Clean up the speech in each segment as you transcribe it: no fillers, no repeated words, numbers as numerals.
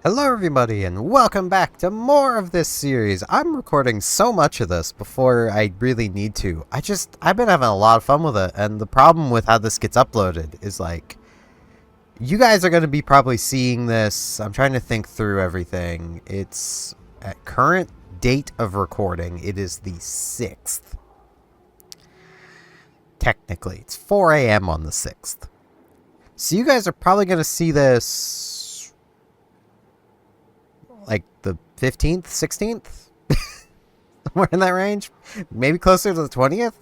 Hello everybody and welcome back to more of this series. I'm recording so much of this before I really need to. I've been having a lot of fun with it, and the problem with how this gets uploaded is like, you guys are going to be probably seeing this. I'm trying to think through everything. It's at current date of recording, it is the 6th. Technically, it's 4 a.m. on the 6th. So you guys are probably going to see this like the 15th, 16th, somewhere in that range, maybe closer to the 20th.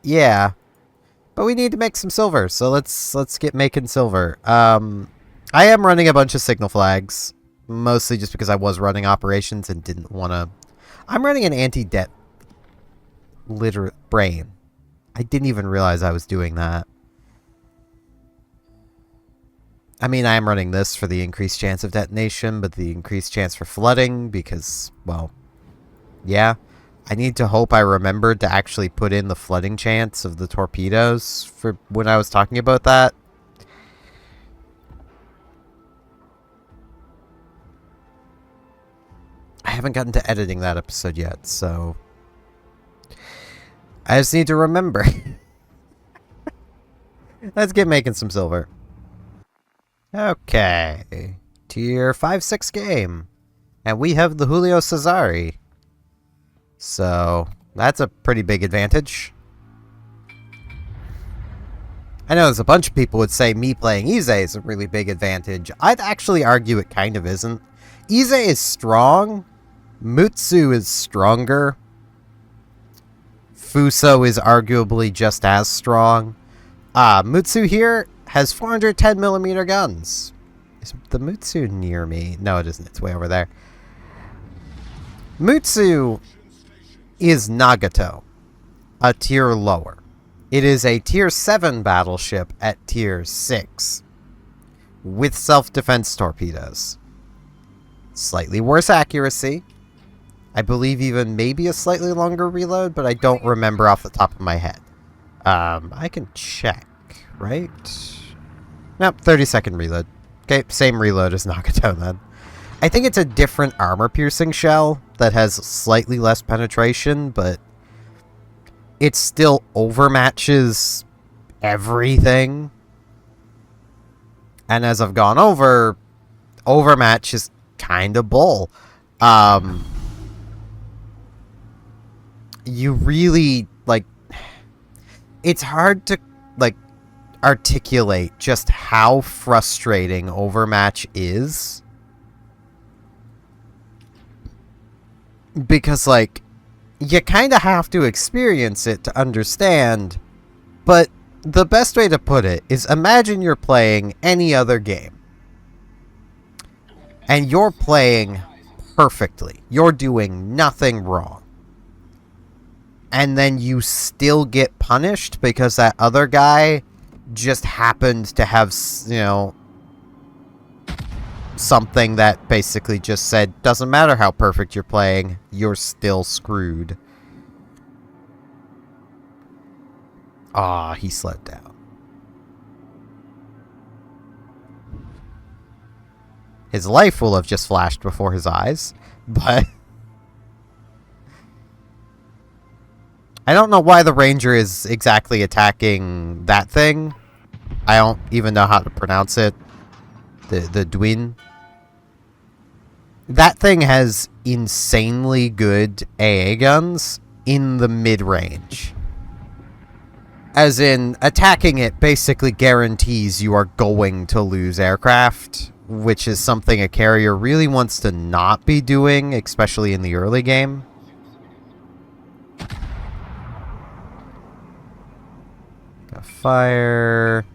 Yeah, but we need to make some silver, so let's get making silver. I am running a bunch of signal flags, mostly just because I was running operations and didn't want to. I'm running an anti-debt literate brain. I didn't even realize I was doing that. I mean, I am running this for the increased chance of detonation, but the increased chance for flooding because, well, yeah. I need to hope I remembered to actually put in the flooding chance of the torpedoes for when I was talking about that. I haven't gotten to editing that episode yet, so I just need to remember. Let's get making some silver. Okay. Tier 5-6 game. And we have the Julio Cesare. So, that's a pretty big advantage. I know there's a bunch of people would say me playing Ize is a really big advantage. I'd actually argue it kind of isn't. Ize is strong. Mutsu is stronger. Fuso is arguably just as strong. Mutsu here has 410mm guns. Is the Mutsu near me? No, it isn't. It's way over there. Mutsu is Nagato, a tier lower. It is a tier 7 battleship at tier 6, with self-defense torpedoes. Slightly worse accuracy. I believe even maybe a slightly longer reload, but I don't remember off the top of my head. I can check, right? Nope, 30-second reload. Okay, same reload as Nagato then. I think it's a different armor-piercing shell that has slightly less penetration, but it still overmatches everything. And as I've gone over, overmatch is kind of bull. You really, like, it's hard to, like, articulate just how frustrating overmatch is. Because, like, you kind of have to experience it to understand, but the best way to put it is imagine you're playing any other game. And you're playing perfectly. You're doing nothing wrong. And then you still get punished because that other guy just happened to have, you know, something that basically just said, doesn't matter how perfect you're playing, you're still screwed. Ah, he slowed down. His life will have just flashed before his eyes, but I don't know why the Ranger is exactly attacking that thing. I don't even know how to pronounce it. The Dwin. That thing has insanely good AA guns in the mid-range. As in, attacking it basically guarantees you are going to lose aircraft, which is something a carrier really wants to not be doing, especially in the early game. Got fire.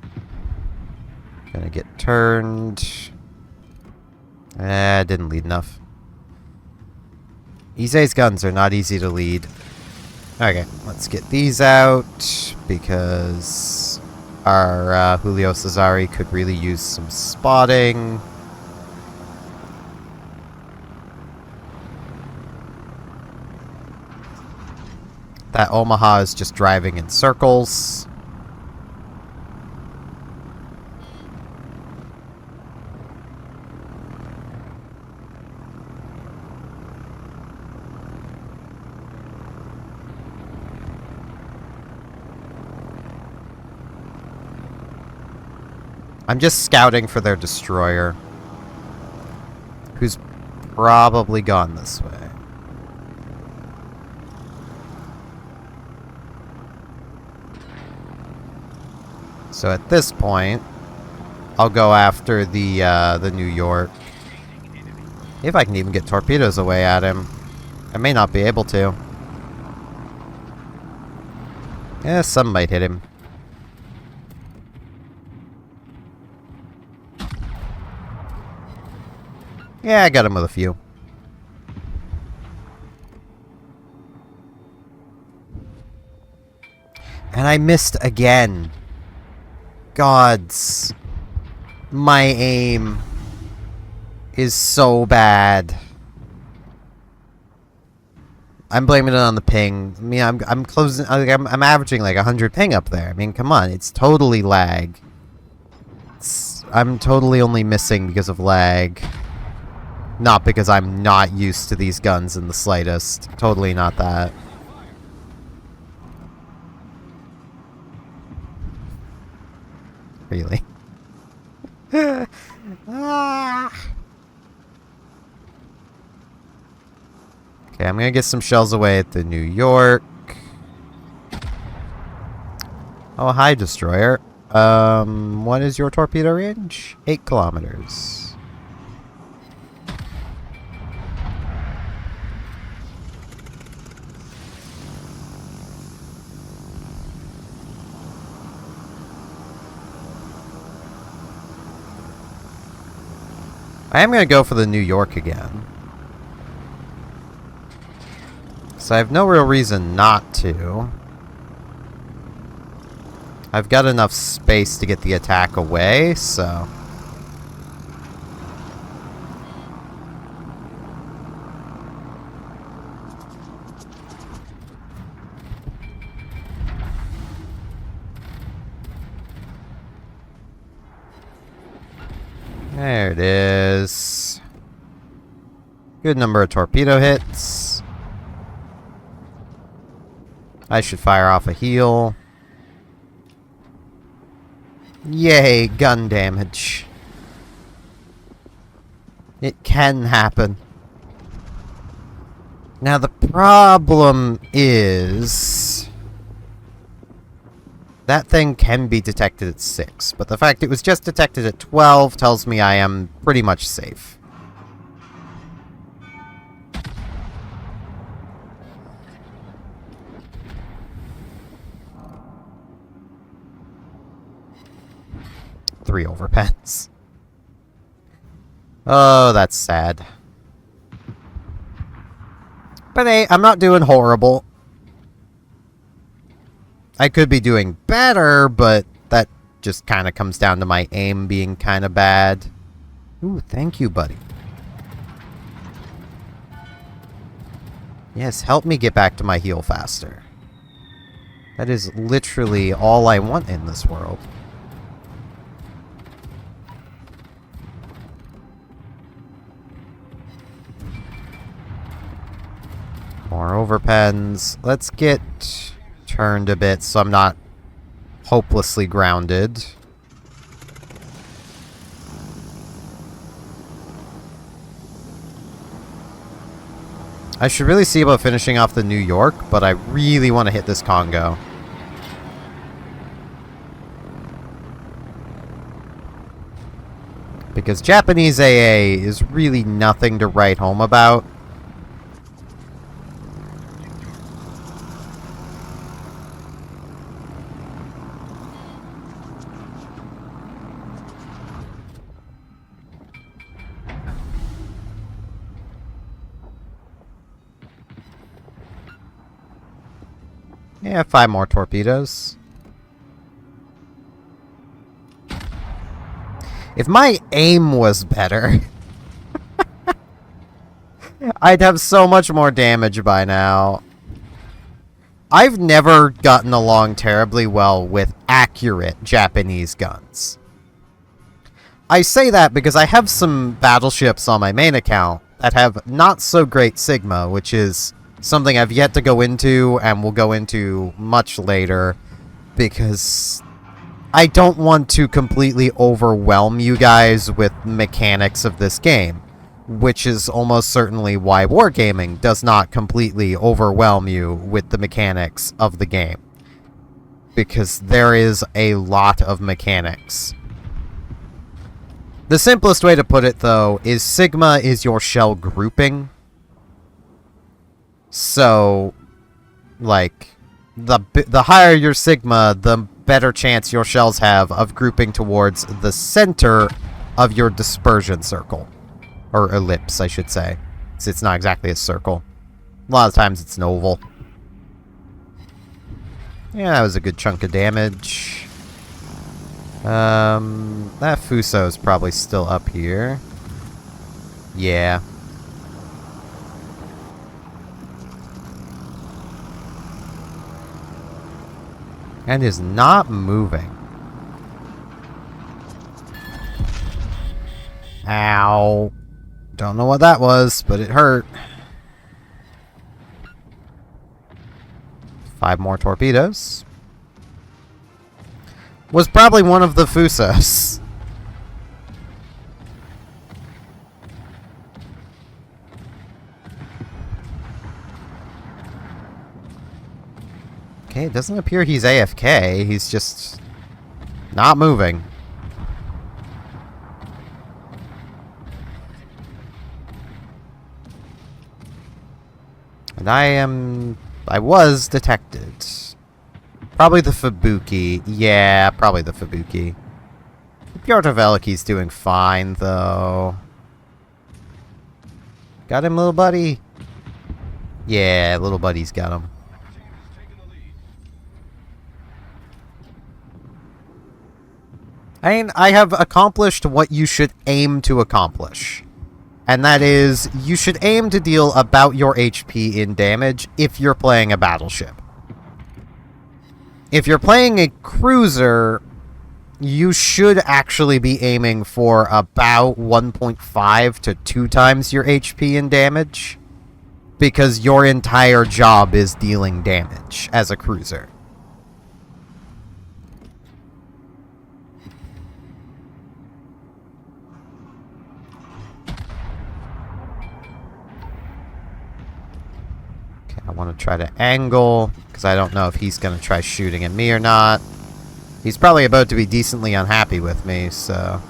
Gonna get turned. Didn't lead enough. Ize's guns are not easy to lead. Okay, let's get these out, because our Julio Cesare could really use some spotting. That Omaha is just driving in circles. I'm just scouting for their destroyer, who's probably gone this way. So at this point, I'll go after the New York. If I can even get torpedoes away at him. I may not be able to. Yeah, some might hit him. Yeah, I got him with a few. And I missed again. Gods. My aim is so bad. I'm blaming it on the ping. I mean, I'm closing. I'm averaging like 100 ping up there. I mean, come on, it's totally lag. I'm totally only missing because of lag, not because I'm not used to these guns in the slightest. Totally not that. Really? Ah. Okay, I'm gonna get some shells away at the New York. Oh, hi, destroyer. What is your torpedo range? 8 kilometers. I am gonna go for the New York again. So I have no real reason not to. I've got enough space to get the attack away, so... There it is. Good number of torpedo hits. I should fire off a heal. Yay, gun damage. It can happen. Now the problem is... that thing can be detected at 6, but the fact it was just detected at 12 tells me I am pretty much safe. Three overpens. Oh, that's sad. But hey, I'm not doing horrible. I could be doing better, but that just kind of comes down to my aim being kind of bad. Ooh, thank you, buddy. Yes, help me get back to my heal faster. That is literally all I want in this world. More overpens. Let's get turned a bit so I'm not hopelessly grounded. I should really see about finishing off the New York, but I really want to hit this Congo. Because Japanese AA is really nothing to write home about. Yeah, 5 more torpedoes. If my aim was better, I'd have so much more damage by now. I've never gotten along terribly well with accurate Japanese guns. I say that because I have some battleships on my main account that have not so great Sigma, which is something I've yet to go into and will go into much later, because I don't want to completely overwhelm you guys with mechanics of this game, which is almost certainly why wargaming does not completely overwhelm you with the mechanics of the game. Because there is a lot of mechanics. The simplest way to put it, though, is Sigma is your shell grouping. So, like, the higher your Sigma, the better chance your shells have of grouping towards the center of your dispersion circle. Or ellipse, I should say. It's not exactly a circle. A lot of times it's an oval. Yeah, that was a good chunk of damage. That Fuso is probably still up here. Yeah. And is not moving. Ow. Don't know what that was, but it hurt. 5 more torpedoes. Was probably one of the Fusos. Okay, it doesn't appear he's AFK. He's just not moving. And I was detected. Probably the Fubuki. Yeah, probably the Fubuki. Piotr Veliki's doing fine, though. Got him, little buddy? Yeah, little buddy's got him. I mean, I have accomplished what you should aim to accomplish. And that is, you should aim to deal about your HP in damage if you're playing a battleship. If you're playing a cruiser, you should actually be aiming for about 1.5 to 2 times your HP in damage. Because your entire job is dealing damage as a cruiser. I want to try to angle, because I don't know if he's going to try shooting at me or not. He's probably about to be decently unhappy with me, so...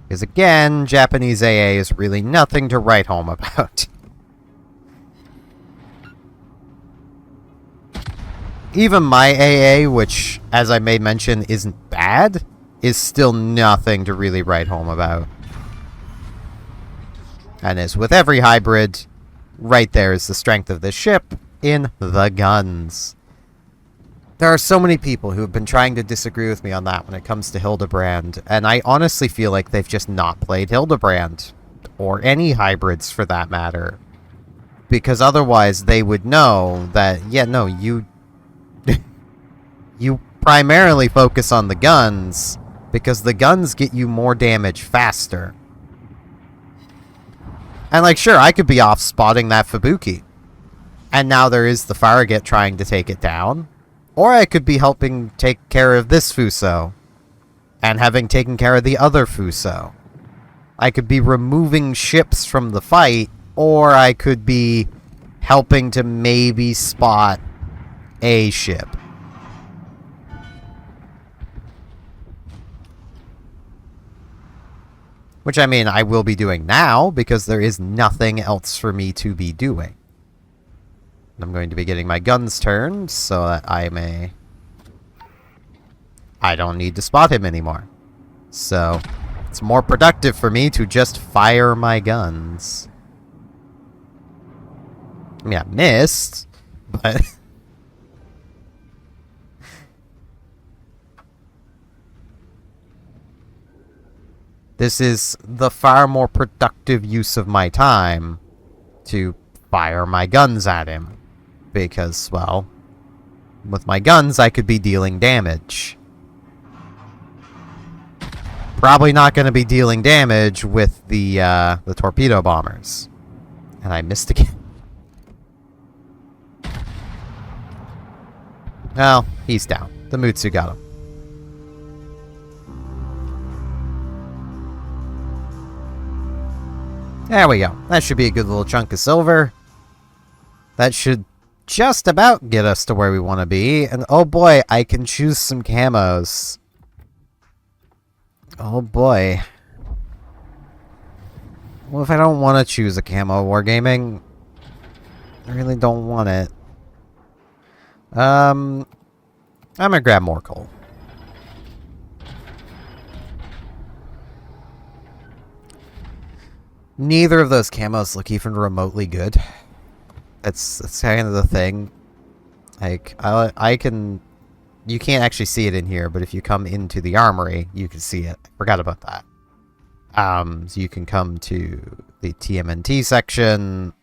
Because again, Japanese AA is really nothing to write home about. Even my AA, which, as I may mention, isn't bad, is still nothing to really write home about. And as with every hybrid, right there is the strength of this ship in the guns. There are so many people who have been trying to disagree with me on that when it comes to Hildebrand, and I honestly feel like they've just not played Hildebrand, or any hybrids for that matter, because otherwise they would know that, yeah, no, you you primarily focus on the guns, because the guns get you more damage faster. And like, sure, I could be off spotting that Fubuki, and now there is the Farragut trying to take it down. Or I could be helping take care of this Fuso, and having taken care of the other Fuso. I could be removing ships from the fight, or I could be helping to maybe spot a ship. Which, I mean, I will be doing now, because there is nothing else for me to be doing. I'm going to be getting my guns turned so that I don't need to spot him anymore. So, it's more productive for me to just fire my guns. I mean, I missed, but... This is the far more productive use of my time to fire my guns at him. Because, well, with my guns, I could be dealing damage. Probably not going to be dealing damage with the torpedo bombers. And I missed again. Well, he's down. The Mutsu got him. There we go. That should be a good little chunk of silver. That should just about get us to where we want to be. And oh boy, I can choose some camos. Oh boy. Well, if I don't want to choose a camo wargaming, I really don't want it. I'm gonna grab more coal. Neither of those camos look even remotely good. That's kind of the thing. Like, I can... You can't actually see it in here, but if you come into the armory, you can see it. I forgot about that. So you can come to the TMNT section.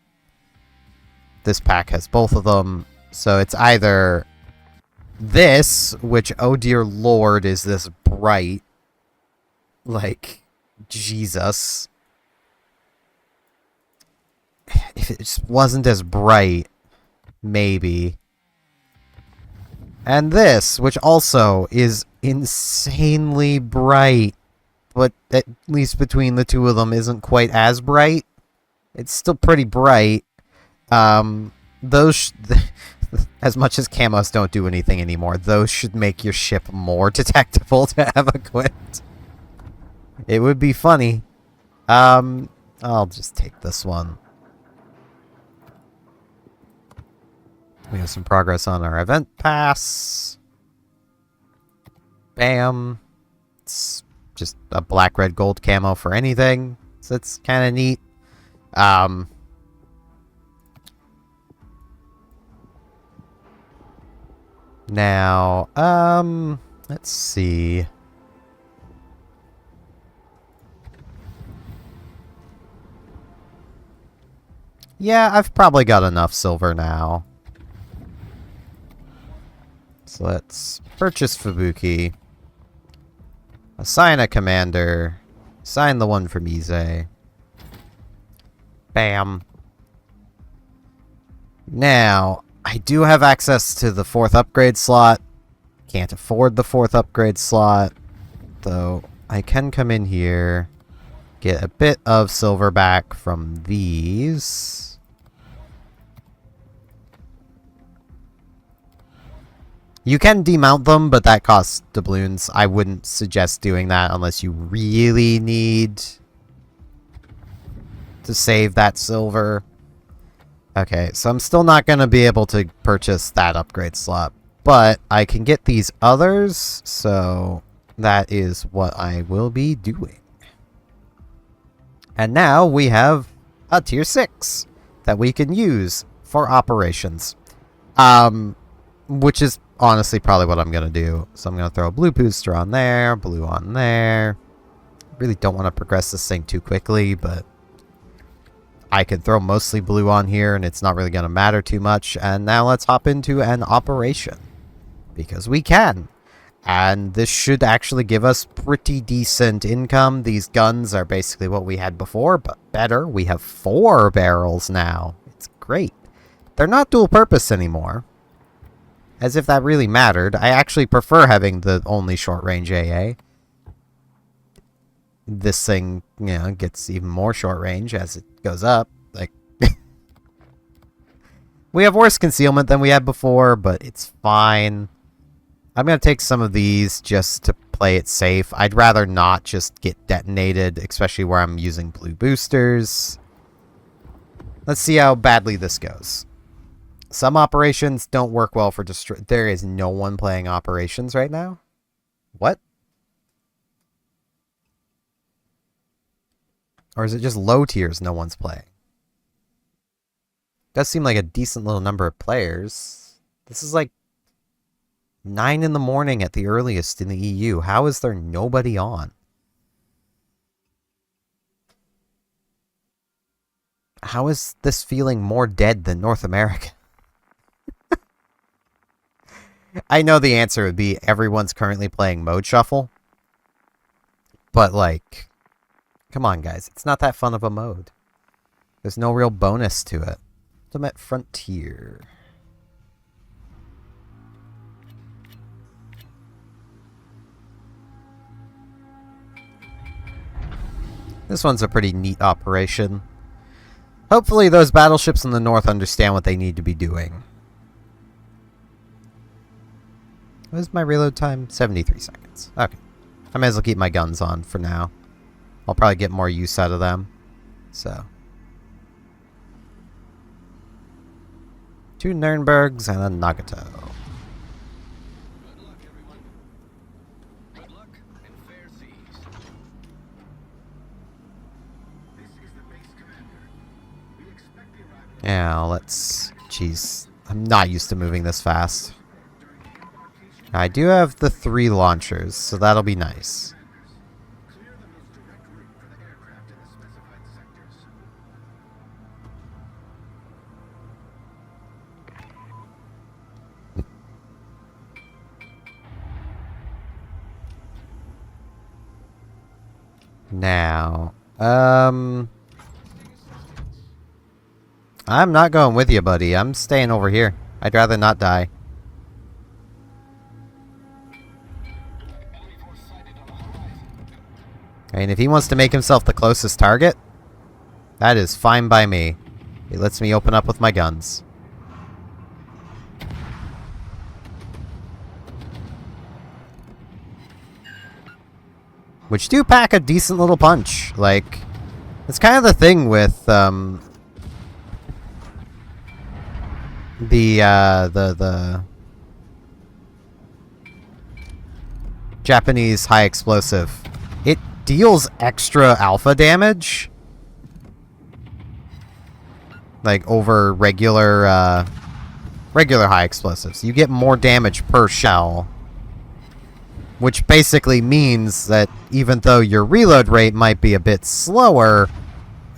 This pack has both of them. So it's either this, which, oh dear lord, is this bright. Like, Jesus. If it just wasn't as bright, maybe. And this, which also is insanely bright, but at least between the two of them isn't quite as bright. It's still pretty bright. Those, as much as camos don't do anything anymore, those should make your ship more detectable to have equipped. It would be funny. I'll just take this one. We have some progress on our event pass. Bam. It's just a black, red, gold camo for anything. So it's kind of neat. Now, let's see. Yeah, I've probably got enough silver now. So let's purchase Fubuki. Assign a commander. Assign the one from Ise. Bam. Now, I do have access to the 4th upgrade slot. Can't afford the 4th upgrade slot. Though, I can come in here. Get a bit of silver back from these. You can demount them, but that costs doubloons. I wouldn't suggest doing that unless you really need to save that silver. Okay, so I'm still not going to be able to purchase that upgrade slot, but I can get these others, so that is what I will be doing. And now we have a tier 6 that we can use for operations. Which is honestly probably what I'm going to do. So I'm going to throw a blue booster on there, blue on there. Really don't want to progress this thing too quickly, but I can throw mostly blue on here and it's not really going to matter too much. And now let's hop into an operation. Because we can. And this should actually give us pretty decent income. These guns are basically what we had before, but better. We have 4 barrels now. It's great. They're not dual purpose anymore. As if that really mattered. I actually prefer having the only short-range AA. This thing, you know, gets even more short-range as it goes up. Like, we have worse concealment than we had before, but it's fine. I'm going to take some of these just to play it safe. I'd rather not just get detonated, especially where I'm using blue boosters. Let's see how badly this goes. Some operations don't work well for destroy. There is no one playing operations right now? What? Or is it just low tiers no one's playing? Does seem like a decent little number of players. This is like 9 in the morning at the earliest in the EU. How is there nobody on? How is this feeling more dead than North America? I know the answer would be everyone's currently playing Mode Shuffle. But, like, come on, guys. It's not that fun of a mode. There's no real bonus to it. Ultimate Frontier. This one's a pretty neat operation. Hopefully those battleships in the north understand what they need to be doing. What is my reload time? 73 seconds. Okay. I might as well keep my guns on for now. I'll probably get more use out of them. So. 2 Nürnbergs and a Nagato. Good luck, everyone. Good luck and fair seas. This is the base commander. We expect the arrival. Yeah, let's... Jeez. I'm not used to moving this fast. I do have the 3 launchers, so that'll be nice. Clear the most direct route for the aircraft in the specified sectors. Now, I'm not going with you, buddy. I'm staying over here. I'd rather not die. I mean, if he wants to make himself the closest target, that is fine by me. It lets me open up with my guns. Which do pack a decent little punch. Like, it's kind of the thing with, the Japanese high explosive. It deals extra alpha damage. Like, over regular, regular high explosives. You get more damage per shell. Which basically means that even though your reload rate might be a bit slower,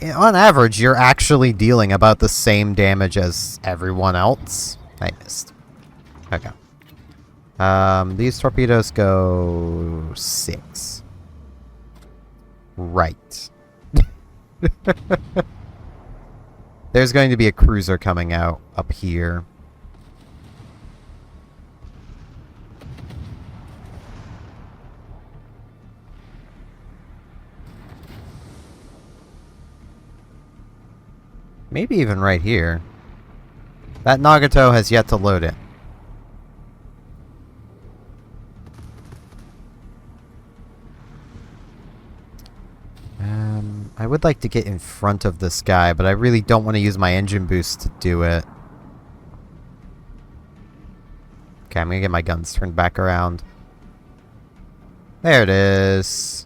on average, you're actually dealing about the same damage as everyone else. I missed. Okay. These torpedoes go 6. Right. There's going to be a cruiser coming out up here. Maybe even right here. That Nagato has yet to load it. I would like to get in front of this guy, but I really don't want to use my engine boost to do it. Okay, I'm gonna get my guns turned back around. There it is.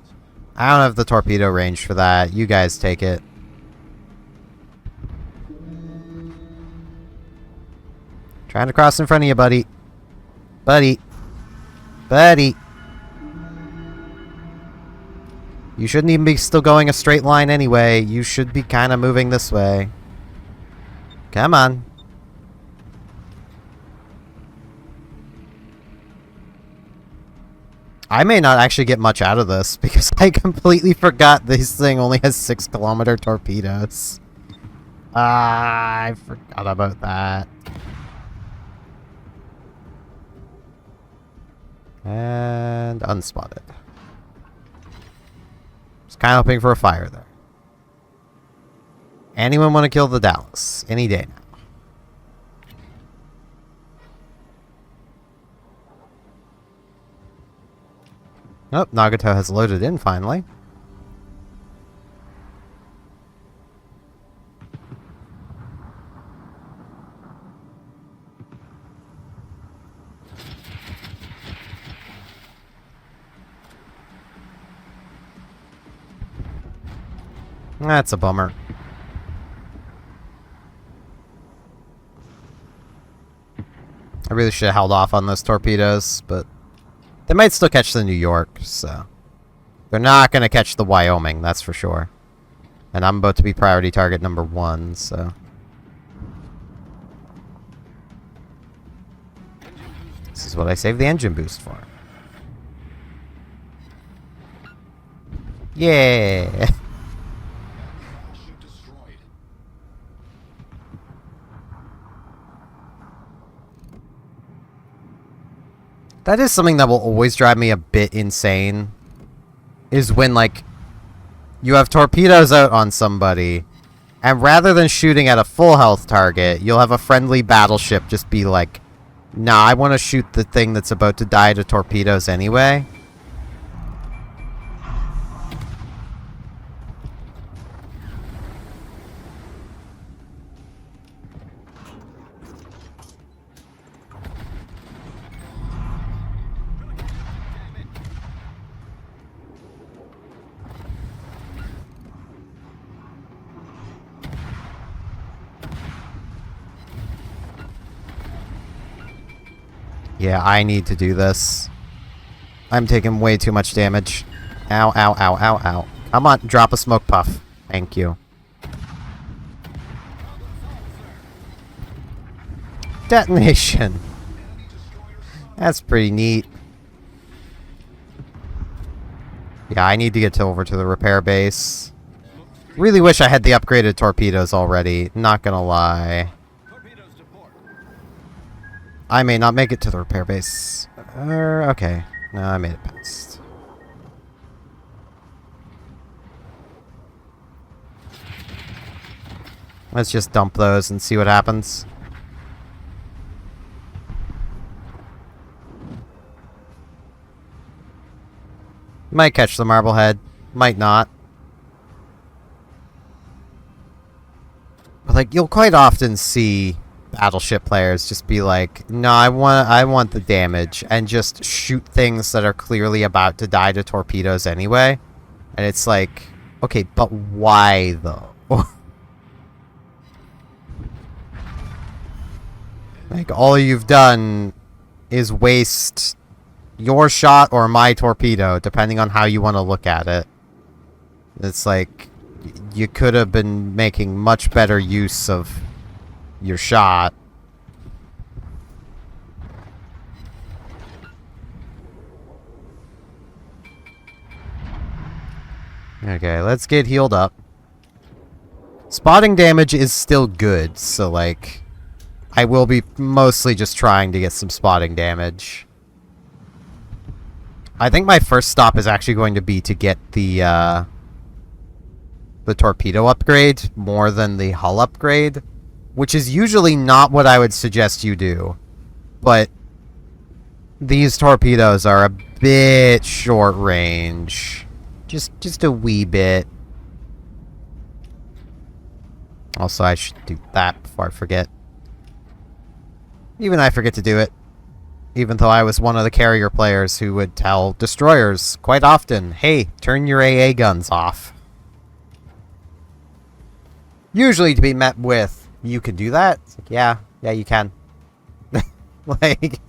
I don't have the torpedo range for that. You guys take it. Trying to cross in front of you, buddy. Buddy. Buddy. You shouldn't even be still going a straight line anyway. You should be kind of moving this way. Come on. I may not actually get much out of this because I completely forgot this thing only has 6-kilometer torpedoes. I forgot about that. And unspotted. Just kind of hoping for a fire there. Anyone want to kill the Dallas? Any day now. Oh, Nagato has loaded in finally. That's a bummer. I really should have held off on those torpedoes, but they might still catch the New York, so... They're not going to catch the Wyoming, that's for sure. And I'm about to be priority target number 1, so... This is what I saved the engine boost for. Yeah! Ship destroyed. That is something that will always drive me a bit insane. Is when, like, you have torpedoes out on somebody, and rather than shooting at a full health target, you'll have a friendly battleship just be like, nah, I want to shoot the thing that's about to die to torpedoes anyway. Yeah, I need to do this. I'm taking way too much damage. Ow, ow, ow, ow, ow. Come on, drop a smoke puff. Thank you. Detonation. That's pretty neat. Yeah, I need to get over to the repair base. Really wish I had the upgraded torpedoes already. Not gonna lie. I may not make it to the repair base. Okay. No, I made it past. Let's just dump those and see what happens. Might catch the Marblehead. Might not. But, like, you'll quite often see battleship players just be like, no, I want the damage, and just shoot things that are clearly about to die to torpedoes anyway. And it's like, okay, but why though? Like, all you've done is waste your shot or my torpedo, depending on how you want to look at it. It's like, you could have been making much better use of your shot. Okay, let's get healed up. Spotting damage is still good, so like, I will be mostly just trying to get some spotting damage. I think my first stop is actually going to be to get the torpedo upgrade more than the hull upgrade, which is usually not what I would suggest you do. But these torpedoes are a bit short range. Just a wee bit. Also, I should do that before I forget. Even I forget to do it. Even though I was one of the carrier players who would tell destroyers quite often, hey, turn your AA guns off. Usually to be met with, you can do that? It's like, yeah, you can. Like...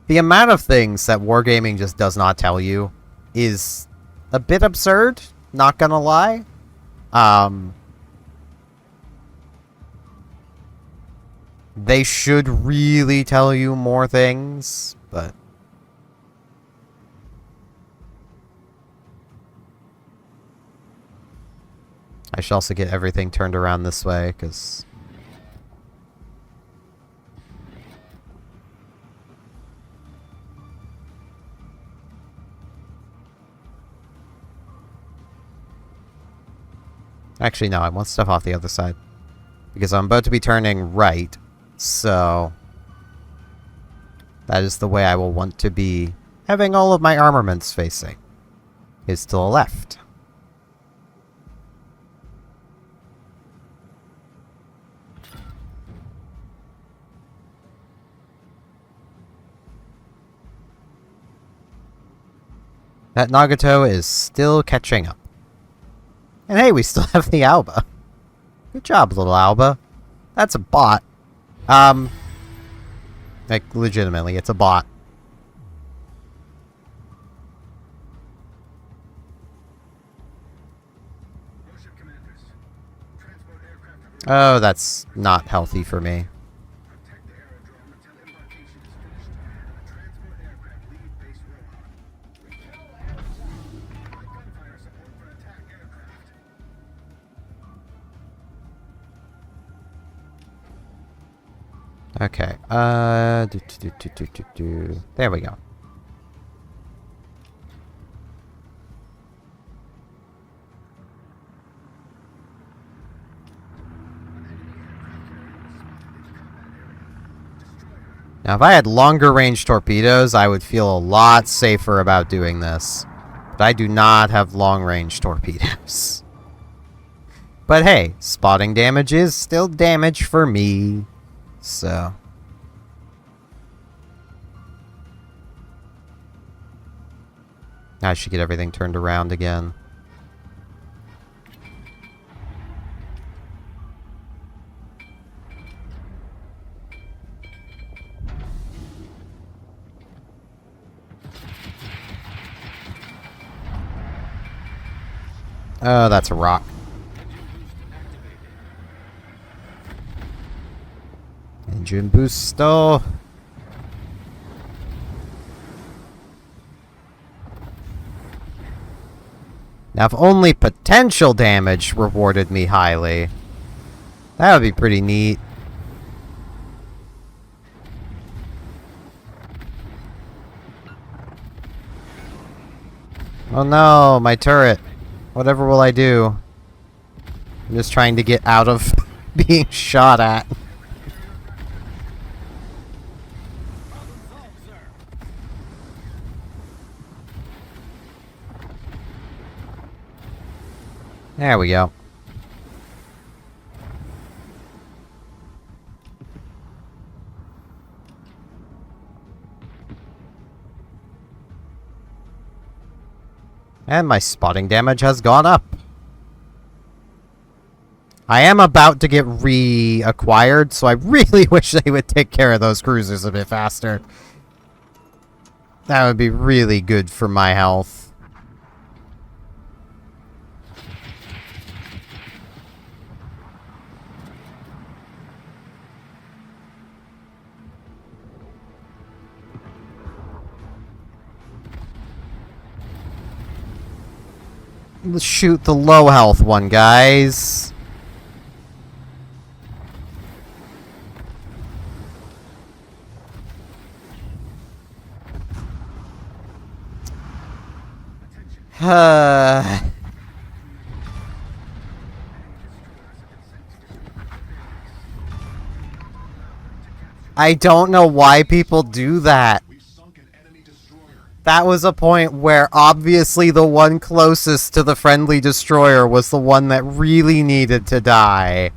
The amount of things that Wargaming just does not tell you is a bit absurd, not gonna lie. They should really tell you more things, but... I should also get everything turned around this way, because... Actually, no, I want stuff off the other side. Because I'm about to be turning right, so... That is the way I will want to be having all of my armaments facing. Is to the left. That Nagato is still catching up. And hey, we still have the Alba. Good job, little Alba. That's a bot. Like, legitimately, it's a bot. Oh, that's not healthy for me. Protect the aerodrome until embarkation is finished. The transport aircraft leave base Rohan. Light gunfire support for attack aircraft. Okay. There we go. Now, if I had longer range torpedoes, I would feel a lot safer about doing this. But I do not have long range torpedoes. But hey, spotting damage is still damage for me. So. I should get everything turned around again. Oh, that's a rock. Engine boost still. Now, if only potential damage rewarded me highly, that would be pretty neat. Oh no, my turret. Whatever will I do? I'm just trying to get out of being shot at. There we go. And my spotting damage has gone up. I am about to get reacquired, so I really wish they would take care of those cruisers a bit faster. That would be really good for my health. Let's shoot the low health one, guys. I don't know why people do that. We sunk an enemy destroyer. That was a point where obviously the one closest to the friendly destroyer was the one that really needed to die.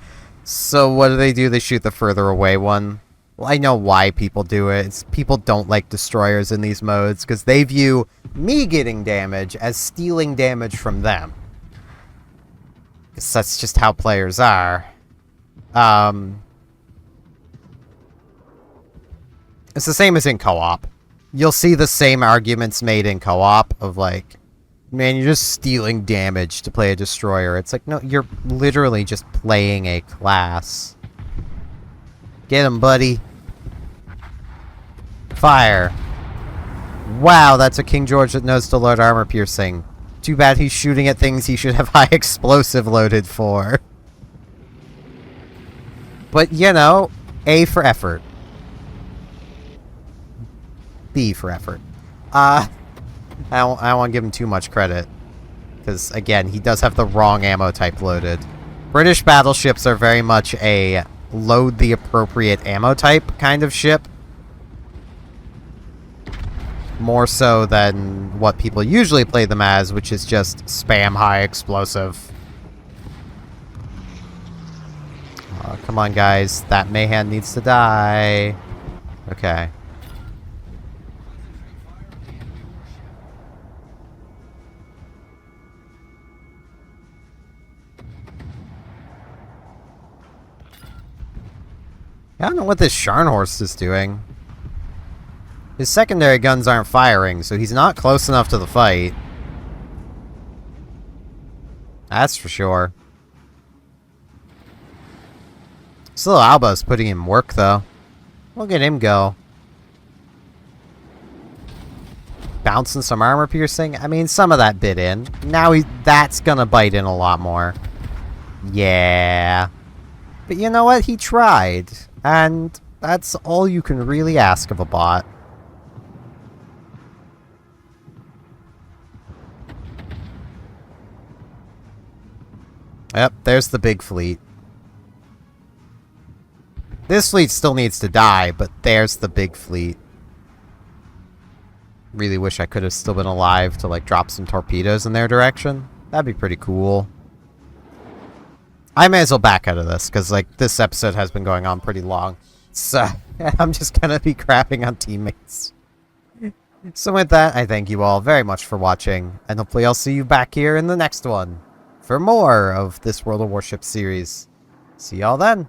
So what do? They shoot the further away one. Well, I know why people do it. It's people don't like destroyers in these modes because they view me getting damage as stealing damage from them. Because that's just how players are. It's the same as in co-op. You'll see the same arguments made in co-op of like, man, you're just stealing damage to play a destroyer. It's like, no, you're literally just playing a class. Get him, buddy. Fire. Wow, that's a King George that knows to load armor piercing. Too bad he's shooting at things he should have high explosive loaded for. But, you know, A for effort. B for effort. I don't want to give him too much credit. Because, again, he does have the wrong ammo type loaded. British battleships are very much a load the appropriate ammo type kind of ship. More so than what people usually play them as, which is just spam high explosive. Come on, guys. That Mayhem needs to die. Okay. I don't know what this Scharnhorst is doing. His secondary guns aren't firing, so he's not close enough to the fight. That's for sure. Still, Alba's putting in work, though. Look at him go. Bouncing some armor piercing. I mean, some of that bit in. Now that's gonna bite in a lot more. Yeah. But you know what? He tried. And that's all you can really ask of a bot. Yep, there's the big fleet. This fleet still needs to die, but there's the big fleet. Really wish I could have still been alive to, like, drop some torpedoes in their direction. That'd be pretty cool. I may as well back out of this, because, like, this episode has been going on pretty long. So, I'm just gonna be crapping on teammates. So with that, I thank you all very much for watching, and hopefully I'll see you back here in the next one for more of this World of Warships series. See y'all then.